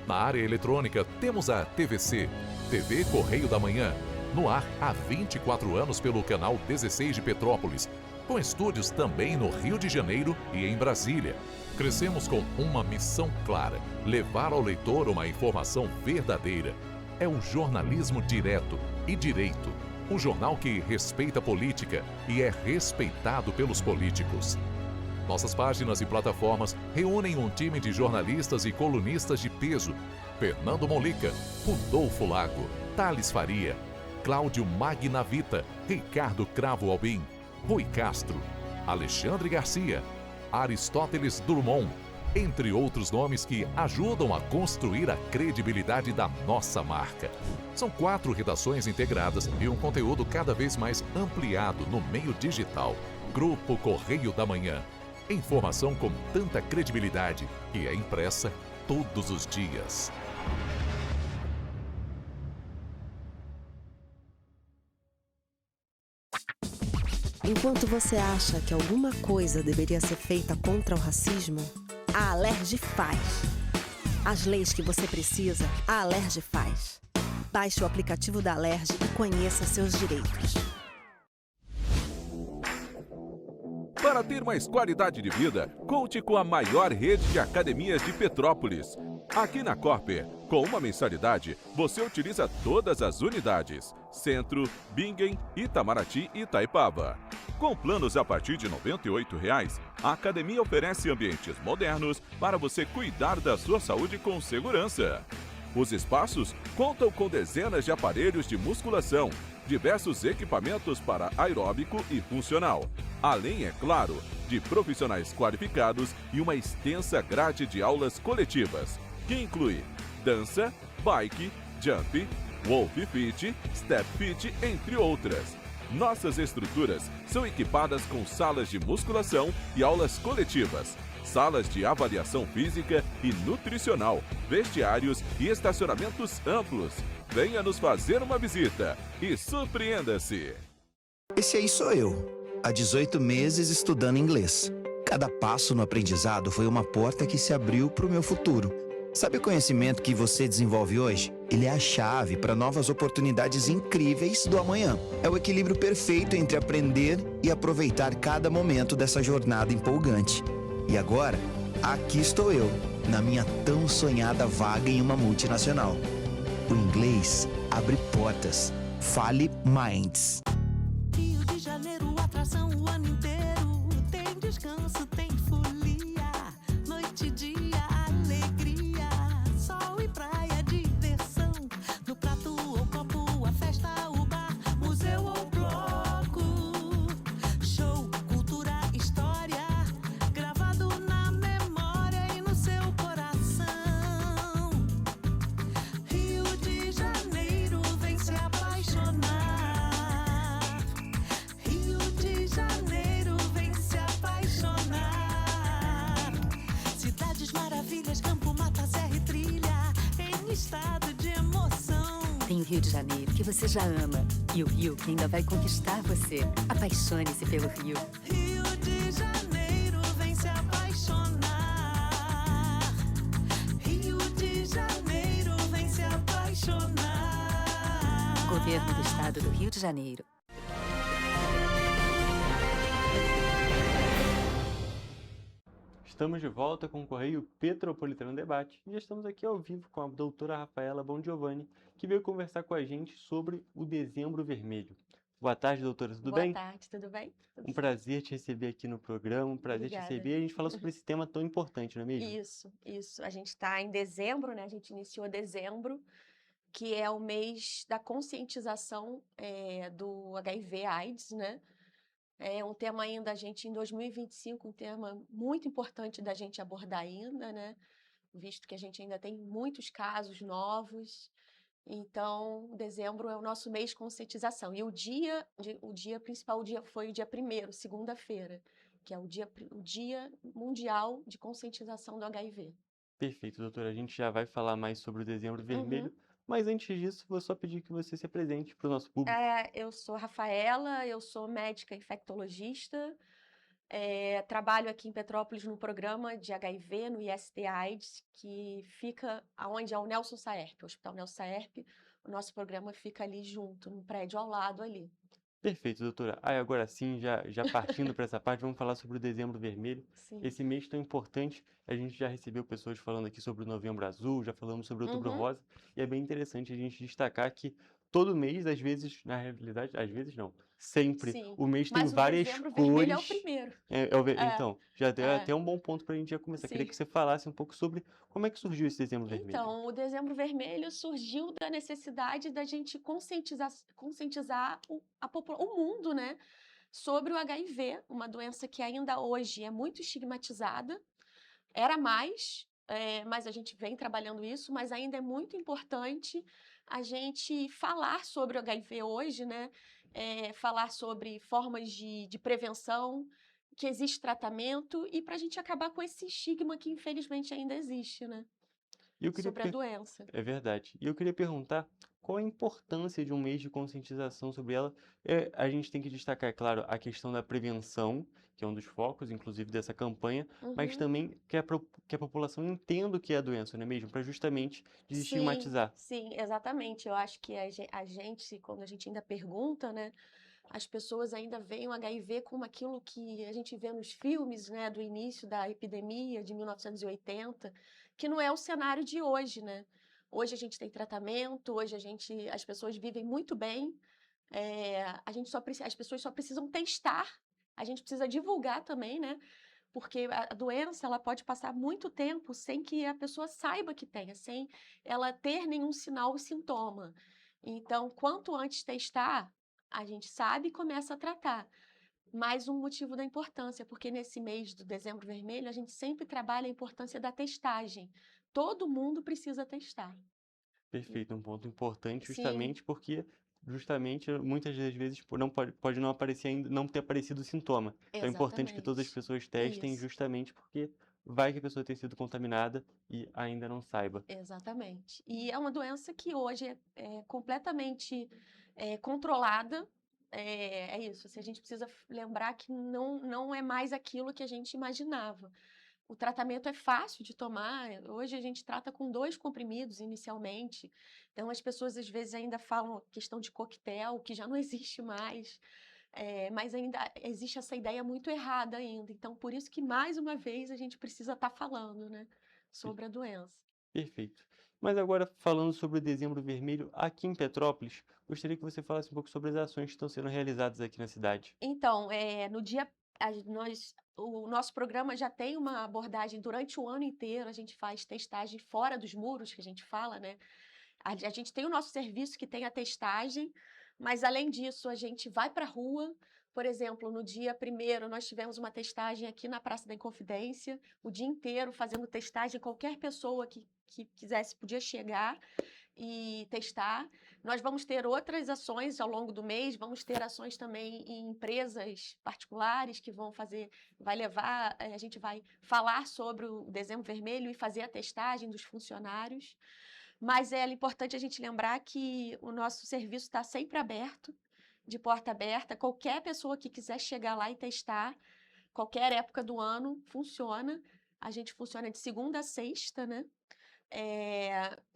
Na área eletrônica, temos a TVC, TV Correio da Manhã, no ar há 24 anos pelo canal 16 de Petrópolis, com estúdios também no Rio de Janeiro e em Brasília. Crescemos com uma missão clara: levar ao leitor uma informação verdadeira. É o jornalismo direto e direito, um jornal que respeita a política e é respeitado pelos políticos. Nossas páginas e plataformas reúnem um time de jornalistas e colunistas de peso: Fernando Molica, Rodolfo Lago, Thales Faria, Cláudio Magnavita, Ricardo Cravo Albim, Rui Castro, Alexandre Garcia, Aristóteles Drummond, entre outros nomes que ajudam a construir a credibilidade da nossa marca. São 4 redações integradas e um conteúdo cada vez mais ampliado no meio digital. Grupo Correio da Manhã. Informação com tanta credibilidade que é impressa todos os dias. Enquanto você acha que alguma coisa deveria ser feita contra o racismo, a Alerj faz. As leis que você precisa, a Alerj faz. Baixe o aplicativo da Alerj e conheça seus direitos. Para ter mais qualidade de vida, conte com a maior rede de academias de Petrópolis. Aqui na Corper, com uma mensalidade, você utiliza todas as unidades: Centro, Bingen, Itamaraty e Itaipava. Com planos a partir de R$ 98,00, a academia oferece ambientes modernos para você cuidar da sua saúde com segurança. Os espaços contam com dezenas de aparelhos de musculação, diversos equipamentos para aeróbico e funcional, além, é claro, de profissionais qualificados e uma extensa grade de aulas coletivas, que inclui dança, bike, jump, wolf fit, step fit, entre outras. Nossas estruturas são equipadas com salas de musculação e aulas coletivas, salas de avaliação física e nutricional, vestiários e estacionamentos amplos. Venha nos fazer uma visita e surpreenda-se! Esse aí sou eu, há 18 meses estudando inglês. Cada passo no aprendizado foi uma porta que se abriu para o meu futuro. Sabe o conhecimento que você desenvolve hoje? Ele é a chave para novas oportunidades incríveis do amanhã. É o equilíbrio perfeito entre aprender e aproveitar cada momento dessa jornada empolgante. E agora, aqui estou eu, na minha tão sonhada vaga em uma multinacional. O inglês abre portas. Fale Minds. Rio de Janeiro, atração o ano inteiro. Tem descanso, tem folia. Noite e dia, alegria. Sol e praia, diversão. No prato ou copo, a festa, o bar, museu ou bloco. Show, cultura, história. Gravado na memória e no seu coração. Rio de Janeiro, vem se apaixonar. Rio de Janeiro, vem se apaixonar. Cidades maravilhas, campo, mata, serra e trilha, em estado de emoção. Tem o Rio de Janeiro, que você já ama, e o Rio, que ainda vai conquistar você. Apaixone-se pelo Rio. Rio de Janeiro, vem se apaixonar. Rio de Janeiro, vem se apaixonar. Governo do Estado do Rio de Janeiro. Estamos de volta com o Correio Petropolitano Debate e já estamos aqui ao vivo com a doutora Rafaela Bongiovanni, que veio conversar com a gente sobre o Dezembro Vermelho. Boa tarde, doutora, tudo bem? Boa tarde, tudo bem? Um prazer te receber aqui no programa, um prazer te receber e a gente falar sobre esse tema tão importante, não é mesmo? Isso. A gente está em dezembro, né? A gente iniciou dezembro, que é o mês da conscientização do HIV/AIDS, né? É um tema ainda, a gente, em 2025, um tema muito importante da gente abordar ainda, né? Visto que a gente ainda tem muitos casos novos. Então, dezembro é o nosso mês de conscientização. E o dia principal foi o dia 1º, segunda-feira, que é o dia mundial de conscientização do HIV. Perfeito, doutora. A gente já vai falar mais sobre o Dezembro Vermelho, mas antes disso, vou só pedir que você se apresente para o nosso público. Eu sou Rafaela, eu sou médica infectologista, trabalho aqui em Petrópolis no programa de HIV, no IST/AIDS, que fica onde é o Nelson Saerp, o Hospital Nelson Saerp. O nosso programa fica ali junto, no prédio ao lado ali. Perfeito, doutora. Agora sim, já partindo para essa parte, vamos falar sobre o Dezembro Vermelho. Sim. Esse mês tão importante, a gente já recebeu pessoas falando aqui sobre o Novembro Azul, já falamos sobre o Outubro Rosa, e é bem interessante a gente destacar que todo mês, às vezes, na realidade, às vezes não, sempre, Sim, o mês tem mas o várias Dezembro cores. Vermelho é o primeiro. Então, já deu até um bom ponto para a gente já começar. Queria que você falasse um pouco sobre como é que surgiu esse Dezembro Vermelho. Então, o Dezembro Vermelho surgiu da necessidade da gente conscientizar o mundo, né, sobre o HIV, uma doença que ainda hoje é muito estigmatizada. Era mais, mas a gente vem trabalhando isso, mas ainda é muito importante a gente falar sobre o HIV hoje, né? Falar sobre formas de prevenção, que existe tratamento, e para a gente acabar com esse estigma que infelizmente ainda existe, né? Sobre a doença. É verdade. E eu queria perguntar qual a importância de um mês de conscientização sobre ela. A gente tem que destacar, é claro, a questão da prevenção, que é um dos focos, inclusive, dessa campanha, mas também que a população entenda o que é a doença, não é mesmo? Para justamente desestigmatizar. Sim, exatamente. Eu acho que a gente, quando a gente ainda pergunta, né? As pessoas ainda veem o HIV como aquilo que a gente vê nos filmes, né, do início da epidemia de 1980, que não é o cenário de hoje, né? Hoje a gente tem tratamento, hoje as pessoas vivem muito bem, as pessoas só precisam testar, a gente precisa divulgar também, né? Porque a doença ela pode passar muito tempo sem que a pessoa saiba que tenha, sem ela ter nenhum sinal ou sintoma. Então, quanto antes testar, a gente sabe e começa a tratar. Mais um motivo da importância, porque nesse mês do Dezembro Vermelho, a gente sempre trabalha a importância da testagem. Todo mundo precisa testar. Perfeito, um ponto importante, justamente porque muitas das vezes pode não aparecer ainda, não ter aparecido o sintoma. Então é importante que todas as pessoas testem, justamente porque vai que a pessoa tenha sido contaminada e ainda não saiba. Exatamente. E é uma doença que hoje é completamente controlada. É isso, assim, a gente precisa lembrar que não é mais aquilo que a gente imaginava. O tratamento é fácil de tomar. Hoje a gente trata com 2 comprimidos inicialmente. Então as pessoas às vezes ainda falam questão de coquetel, que já não existe mais. Mas ainda existe essa ideia muito errada ainda. Então por isso que mais uma vez a gente precisa estar falando, né, sobre a doença. Perfeito. Mas agora, falando sobre o Dezembro Vermelho aqui em Petrópolis, gostaria que você falasse um pouco sobre as ações que estão sendo realizadas aqui na cidade. Então, no dia o nosso programa já tem uma abordagem durante o ano inteiro, a gente faz testagem fora dos muros, que a gente fala, né? A gente tem o nosso serviço que tem a testagem, mas além disso a gente vai para a rua. Por exemplo, no dia 1º nós tivemos uma testagem aqui na Praça da Inconfidência, o dia inteiro fazendo testagem, qualquer pessoa que quisesse podia chegar e testar. Nós vamos ter outras ações ao longo do mês, vamos ter ações também em empresas particulares que a gente vai falar sobre o Dezembro Vermelho e fazer a testagem dos funcionários. Mas é importante a gente lembrar que o nosso serviço está sempre aberto, de porta aberta. Qualquer pessoa que quiser chegar lá e testar, qualquer época do ano, funciona. A gente funciona de segunda a sexta, né?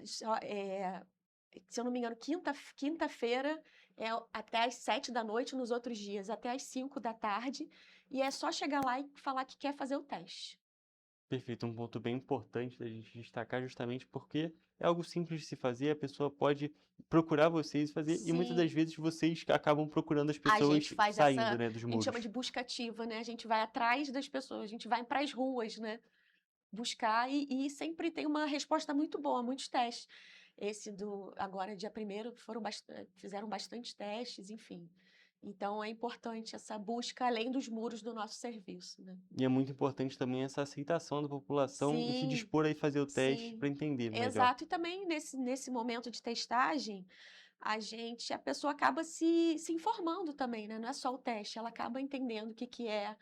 Se eu não me engano, quinta-feira até às 7 da noite, nos outros dias até às 5 da tarde, e é só chegar lá e falar que quer fazer o teste. Perfeito, um ponto bem importante da gente destacar justamente porque é algo simples de se fazer, a pessoa pode procurar vocês e fazer, e muitas das Sim. vezes vocês acabam procurando as A pessoas gente faz saindo, né, dos a gente chama muros. de busca ativa, né? A gente vai atrás das pessoas, a gente vai para as ruas, né? Buscar e sempre tem uma resposta muito boa, muitos testes. Esse do agora dia 1º fizeram bastantes testes, enfim. Então é importante essa busca além dos muros do nosso serviço, né? E é muito importante também essa aceitação da população em se Sim, dispor a ir fazer o teste sim. para entender melhor. Exato, e também nesse momento de testagem, a pessoa acaba se informando também, né? Não é só o teste, ela acaba entendendo o que que é,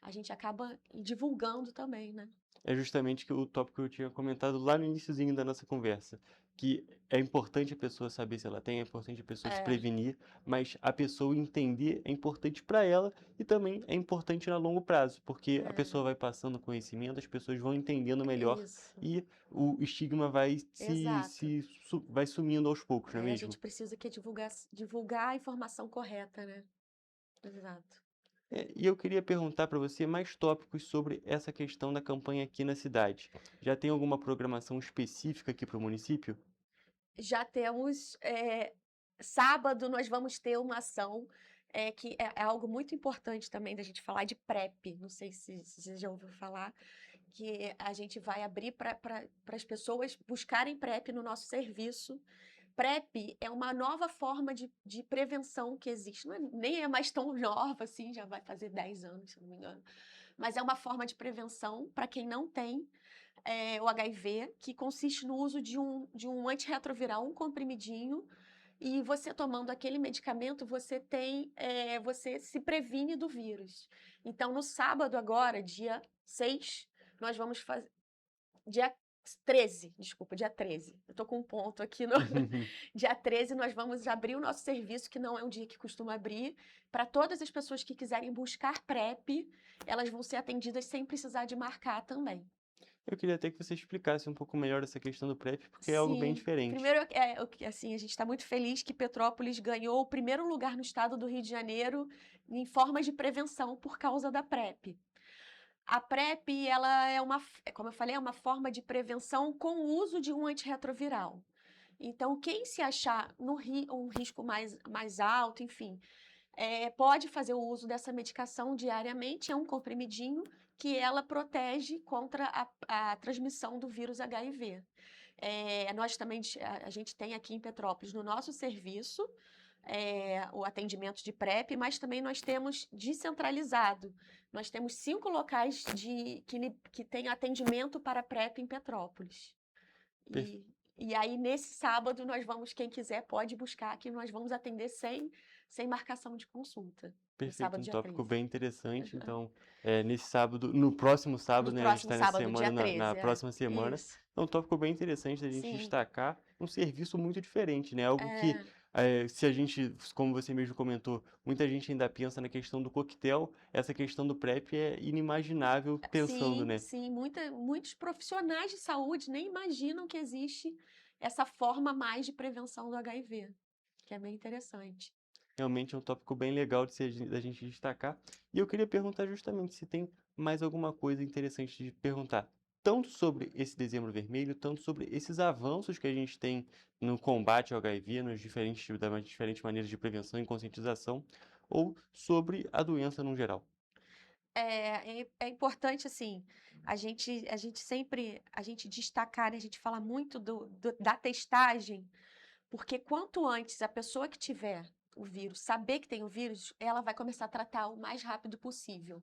a gente acaba divulgando também, né? É justamente o tópico que eu tinha comentado lá no iniciozinho da nossa conversa, que é importante a pessoa saber se ela tem, é importante a pessoa se É. prevenir, mas a pessoa entender é importante para ela e também é importante a longo prazo, porque a pessoa vai passando conhecimento, as pessoas vão entendendo melhor Isso. e o estigma vai Exato. vai sumindo aos poucos, não é A mesmo? gente precisa divulgar a informação correta, né? Exato. E eu queria perguntar para você mais tópicos sobre essa questão da campanha aqui na cidade. Já tem alguma programação específica aqui para o município? Já temos, sábado nós vamos ter uma ação, que é algo muito importante também da gente falar de PrEP, não sei se você já ouviu falar, que a gente vai abrir para as pessoas buscarem PrEP no nosso serviço. PrEP é uma nova forma de prevenção que existe, nem é mais tão nova assim, já vai fazer 10 anos, se eu não me engano, mas é uma forma de prevenção para quem não tem o HIV, que consiste no uso de um antirretroviral, um comprimidinho, e você tomando aquele medicamento, você se previne do vírus. Então, no sábado agora, dia 6, nós vamos fazer... Dia 13, desculpa, dia 13. Eu tô com um ponto aqui no... Dia 13 nós vamos abrir o nosso serviço, que não é um dia que costuma abrir, para todas as pessoas que quiserem buscar PrEP, elas vão ser atendidas sem precisar de marcar também. Eu queria até que você explicasse um pouco melhor essa questão do PrEP, porque é algo bem Sim. diferente. Primeiro, assim, a gente está muito feliz que Petrópolis ganhou o primeiro lugar no estado do Rio de Janeiro em formas de prevenção por causa da PrEP. A PrEP, ela como eu falei, é uma forma de prevenção com o uso de um antirretroviral. Então, quem se achar um risco mais alto, enfim, pode fazer o uso dessa medicação diariamente, é um comprimidinho que ela protege contra a transmissão do vírus HIV. Nós também, a gente tem aqui em Petrópolis, no nosso serviço, o atendimento de PrEP, mas também nós temos descentralizado. Nós temos 5 locais que têm atendimento para PrEP em Petrópolis. E aí, nesse sábado, quem quiser pode buscar, que nós vamos atender sem marcação de consulta. Perfeito, um tópico bem interessante. Então, nesse sábado, no próximo sábado, né? A gente próximo está nessa sábado, dia semana, 13, na próxima semana. Isso. É um tópico bem interessante da gente Sim. destacar um serviço muito diferente, né? Algo que, se a gente, como você mesmo comentou, muita gente ainda pensa na questão do coquetel, essa questão do PrEP é inimaginável pensando, né? Sim, muitos profissionais de saúde nem imaginam que existe essa forma mais de prevenção do HIV, que é bem interessante. Realmente é um tópico bem legal da gente destacar. E eu queria perguntar justamente se tem mais alguma coisa interessante de perguntar, tanto sobre esse Dezembro Vermelho, tanto sobre esses avanços que a gente tem no combate ao HIV, das diferentes maneiras de prevenção e conscientização, ou sobre a doença no geral. É importante, assim, a gente destacar, né, a gente fala muito da testagem, porque quanto antes a pessoa que tiver o vírus saber que tem o vírus, ela vai começar a tratar o mais rápido possível.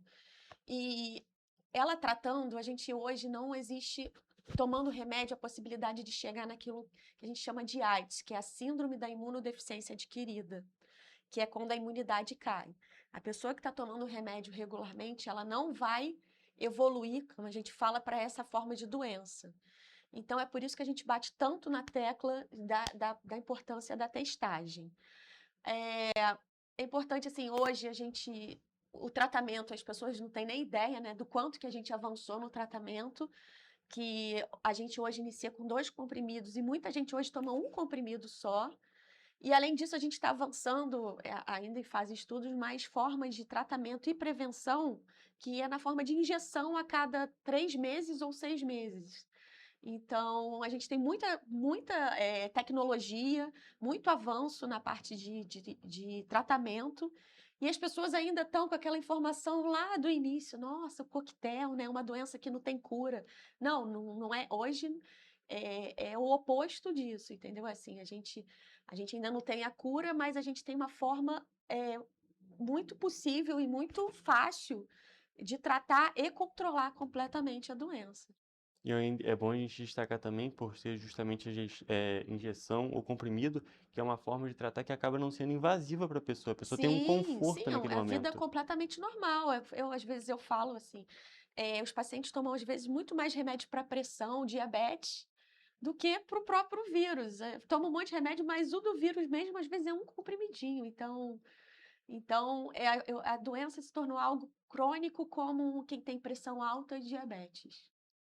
E ela tratando, a gente hoje não existe, tomando remédio, a possibilidade de chegar naquilo que a gente chama de AIDS, que é a síndrome da imunodeficiência adquirida, que é quando a imunidade cai. A pessoa que está tomando remédio regularmente, ela não vai evoluir, como a gente fala, para essa forma de doença. Então, é por isso que a gente bate tanto na tecla da importância da testagem. É importante, assim, hoje o tratamento, as pessoas não têm nem ideia, né, do quanto que a gente avançou no tratamento, que a gente hoje inicia com 2 comprimidos e muita gente hoje toma um comprimido só, E, além disso, a gente está avançando, ainda em fase de estudos, mais formas de tratamento e prevenção, que é na forma de injeção a cada 3 meses ou 6 meses. Então, a gente tem muita tecnologia, muito avanço na parte de tratamento, e as pessoas ainda estão com aquela informação lá do início. Nossa, o coquetel, né? Uma doença que não tem cura. Não é. Hoje é o oposto disso, entendeu? Assim, a gente ainda não tem a cura, mas a gente tem uma forma muito possível e muito fácil de tratar e controlar completamente a doença. E é bom a gente destacar também, por ser justamente a injeção ou comprimido, que é uma forma de tratar que acaba não sendo invasiva para a pessoa. A pessoa tem um conforto naquele a vida é momento. completamente normal. Às vezes eu falo assim, os pacientes tomam às vezes muito mais remédio para pressão, diabetes, do que para o próprio vírus. Toma um monte de remédio, mas o do vírus mesmo às vezes é um comprimidinho. Então a doença se tornou algo crônico, como quem tem pressão alta e diabetes.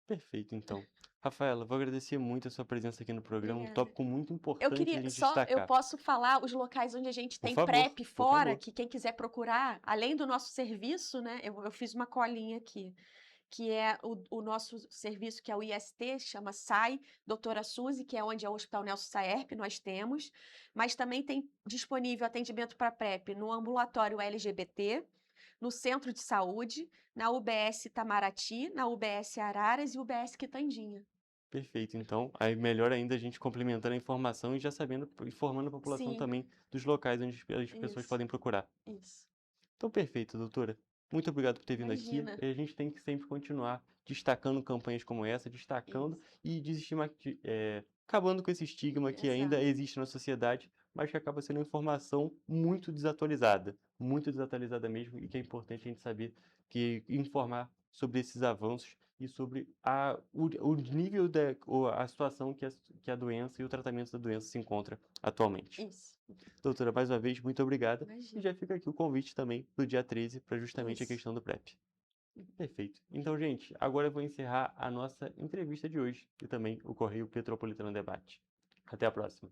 Perfeito, então. Rafaela, vou agradecer muito a sua presença aqui no programa, um Obrigada. tópico muito Eu importante a queria gente só, eu destacar. posso falar os locais onde a gente tem favor, PrEP por fora, favor. que quem quiser procurar, além do nosso serviço, né? Eu fiz uma colinha aqui, que é o nosso serviço, que é o IST, chama SAI, Doutora Suzy, que é onde é o Hospital Nelson Saerp, nós temos, mas também tem disponível atendimento para PrEP no ambulatório LGBT, no Centro de Saúde, na UBS Itamaraty, na UBS Araras e UBS Quitandinha. Perfeito, então. Aí melhor ainda a gente complementando a informação e já sabendo, informando a população Sim. também dos locais onde as pessoas Isso. podem procurar. Isso. Então, perfeito, doutora. Muito obrigado por ter vindo aqui. Imagina. E a gente tem que sempre continuar destacando campanhas como essa, destacando e acabando com esse estigma que ainda Exato. existe na sociedade, mas que acaba sendo uma informação muito desatualizada mesmo, e que é importante a gente saber informar sobre esses avanços e sobre o nível ou a situação que a doença e o tratamento da doença se encontra atualmente. Isso. Doutora, mais uma vez, muito obrigada. Imagina. E já fica aqui o convite também do dia 13 para justamente a Isso. questão do PrEP. Perfeito. Então, gente, agora eu vou encerrar a nossa entrevista de hoje e também o Correio Petropolitano Debate. Até a próxima.